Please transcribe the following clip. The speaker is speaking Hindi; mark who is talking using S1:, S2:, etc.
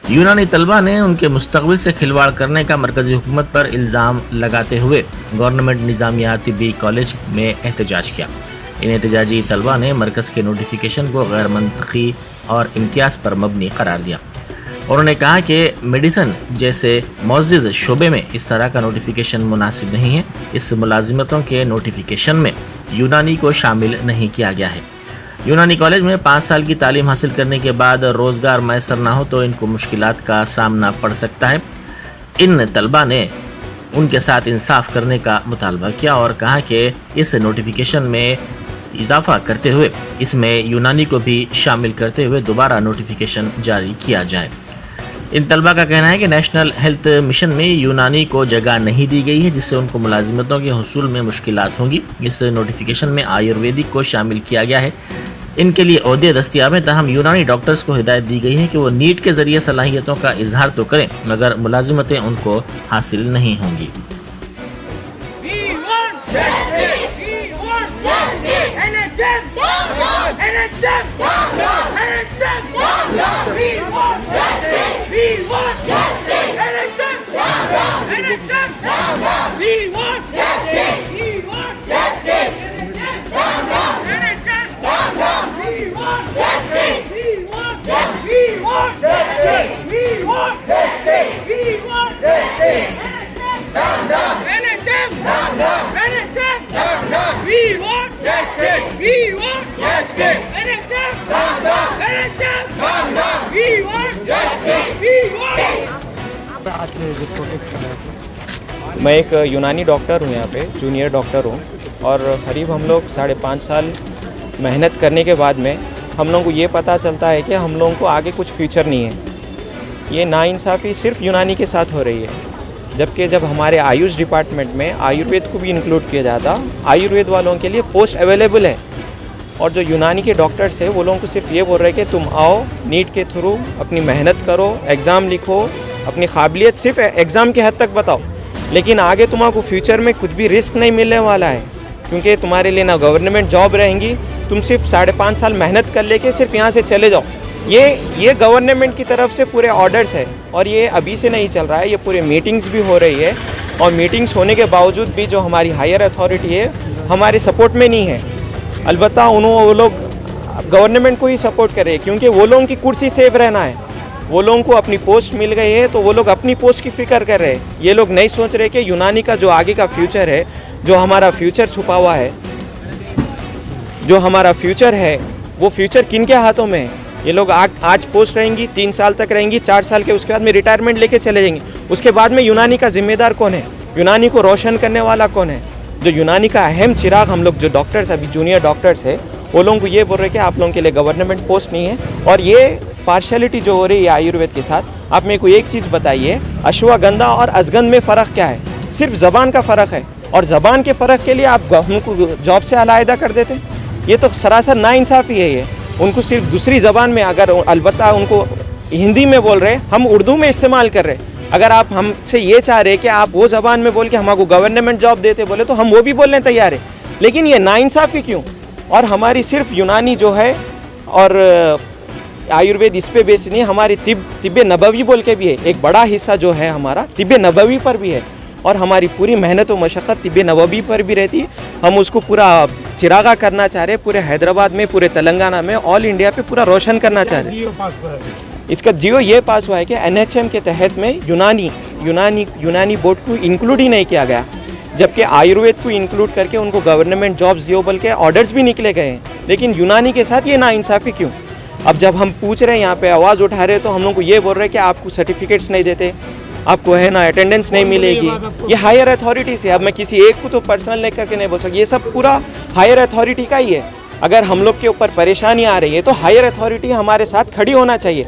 S1: यूनानी तलबा ने उनके मुस्तकबिल से खिलवाड़ करने का मरकजी हुकूमत पर इल्ज़ाम लगाते हुए गवर्नमेंट निज़ामिया तिब्बी कॉलेज में एहतजाज किया। इन एहतजाजी तलबा ने मरकज़ के नोटिफिकेशन को गैर मंतकी और इम्तियाज़ पर मबनी करार दिया। उन्होंने कहा कि मेडिसिन जैसे मौज़ूद शोबे में इस तरह का नोटिफिकेशन मुनासिब नहीं है। इस मुलाजिमतों के नोटिफिकेशन में यूनानी को शामिल नहीं किया गया है। यूनानी कॉलेज में 5 साल की तालीम हासिल करने के बाद रोज़गार मैसर ना हो तो इनको मुश्किलात का सामना पड़ सकता है। इन तलबा ने उनके साथ इंसाफ करने का मुतालबा किया और कहा कि इस नोटिफिकेशन में इजाफा करते हुए इसमें यूनानी को भी शामिल करते हुए दोबारा नोटिफिकेशन जारी किया जाए। इन तलबा का कहना है कि नेशनल हेल्थ मिशन में यूनानी को जगह नहीं दी गई है, जिससे उनको मुलाजिमतों के हुसूल में मुश्किलात होंगी। इस नोटिफिकेशन में आयुर्वेदिक को शामिल किया गया है। इनके लिए ओहदे दस्तियाब हैं, ताहम यूनानी डॉक्टर्स को हिदायत दी गई है कि वो नीट के जरिए सलाहियतों का इजहार तो करें मगर मुलाजिमतें उनको हासिल नहीं होंगी।
S2: मैं एक यूनानी डॉक्टर हूँ, यहाँ पे जूनियर डॉक्टर हूँ और करीब हम लोग 5.5 साल मेहनत करने के बाद में हम लोगों को ये पता चलता है कि हम लोगों को आगे कुछ फ्यूचर नहीं है। ये नाइंसाफ़ी सिर्फ यूनानी के साथ हो रही है, जबकि जब हमारे आयुष डिपार्टमेंट में आयुर्वेद को भी इंक्लूड किया जाता, आयुर्वेद वालों के लिए पोस्ट अवेलेबल है और जो यूनानी के डॉक्टर्स हैं वो लोगों को सिर्फ ये बोल रहे हैं कि तुम आओ नीट के थ्रू अपनी मेहनत करो, एग्ज़ाम लिखो, अपनी काबिलियत सिर्फ एग्ज़ाम के हद तक बताओ, लेकिन आगे तुम्हारा फ्यूचर में कुछ भी रिस्क नहीं मिलने वाला है, क्योंकि तुम्हारे लिए ना गवर्नमेंट जॉब रहेंगी। तुम सिर्फ 5.5 साल मेहनत कर लेके सिर्फ यहाँ से चले जाओ। ये गवर्नमेंट की तरफ से पूरे ऑर्डर्स है और ये अभी से नहीं चल रहा है, ये पूरे मीटिंग्स भी हो रही है और मीटिंग्स होने के बावजूद भी जो हमारी हायर अथॉरिटी है हमारे सपोर्ट में नहीं है। अलबत्ता वो लोग गवर्नमेंट को ही सपोर्ट कर रहे हैं, क्योंकि वो लोगों की कुर्सी सेफ रहना है। वो लोगों को अपनी पोस्ट मिल गई है तो वो लोग अपनी पोस्ट की फ़िक्र कर रहे हैं। ये लोग नहीं सोच रहे कि यूनानी का जो आगे का फ्यूचर है, जो हमारा फ्यूचर छुपा हुआ है, जो हमारा फ्यूचर है वो फ्यूचर किन के हाथों में है। ये लोग आज पोस्ट रहेंगी, 3 साल तक रहेंगी, 4 साल के उसके बाद में रिटायरमेंट लेके चले जाएंगे। उसके बाद में यूनानी का जिम्मेदार कौन है? यूनानी को रोशन करने वाला कौन है? जो यूनानी का अहम चिराग हम लोग जो डॉक्टर्स अभी जूनियर डॉक्टर्स है वो लोगों को ये बोल रहे हैं कि आप लोगों के लिए गवर्नमेंट पोस्ट नहीं है। और ये पार्शलिटी जो हो रही है आयुर्वेद के साथ, आप मेरे को एक चीज़ बताइए, अश्वगंधा और अजगंध में फ़र्क क्या है? सिर्फ ज़बान का फ़र्क है और ज़बान के फ़र्क के लिए आप हमको जॉब से अलहदा कर देते। ये तो सरासर नाइंसाफ़ी है। ये उनको सिर्फ दूसरी ज़बान में, अगर अलबत्ता उनको हिंदी में बोल रहे, हम उर्दू में इस्तेमाल कर रहे। अगर आप हमसे ये चाह रहे कि आप वो ज़बान में बोल के हमको गवर्नमेंट जॉब देते बोले तो हम वो भी बोलने तैयार है, लेकिन ये नाइंसाफ़ी क्यों? और हमारी सिर्फ यूनानी जो है और आयुर्वेद इस पे बेस नहीं, हमारी तिब्बे नबवी बोल के भी है, एक बड़ा हिस्सा जो है हमारा तिब्बे नबवी पर भी है और हमारी पूरी मेहनत और मशक्क़त तिब्बे नबवी पर भी रहती है। हम उसको पूरा चिरागा करना चाह रहे हैं, पूरे हैदराबाद में, पूरे तेलंगाना में, ऑल इंडिया पे पूरा रोशन करना चाह रहे हैं। इसका जियो ये पास हुआ है कि NHM के तहत में यूनानी बोर्ड को इंक्लूड ही नहीं किया गया, जबकि आयुर्वेद को इंक्लूड करके उनको गवर्नमेंट जॉब्स दियो बोल के ऑर्डर्स भी निकले गए हैं, लेकिन यूनानी के साथ ये नाइंसाफ़ी क्यों? अब जब हम पूछ रहे हैं, यहाँ पे आवाज़ उठा रहे हैं, तो हम लोग को ये बोल रहे हैं कि आपको सर्टिफिकेट्स नहीं देते, आपको है ना अटेंडेंस नहीं मिलेगी। ये हायर अथॉरिटी से, अब मैं किसी एक को तो पर्सनल लेकर के नहीं बोल सकती, ये सब पूरा हायर अथॉरिटी का ही है। अगर हम लोग के ऊपर परेशानी आ रही है तो हायर अथॉरिटी हमारे साथ खड़ी होना चाहिए।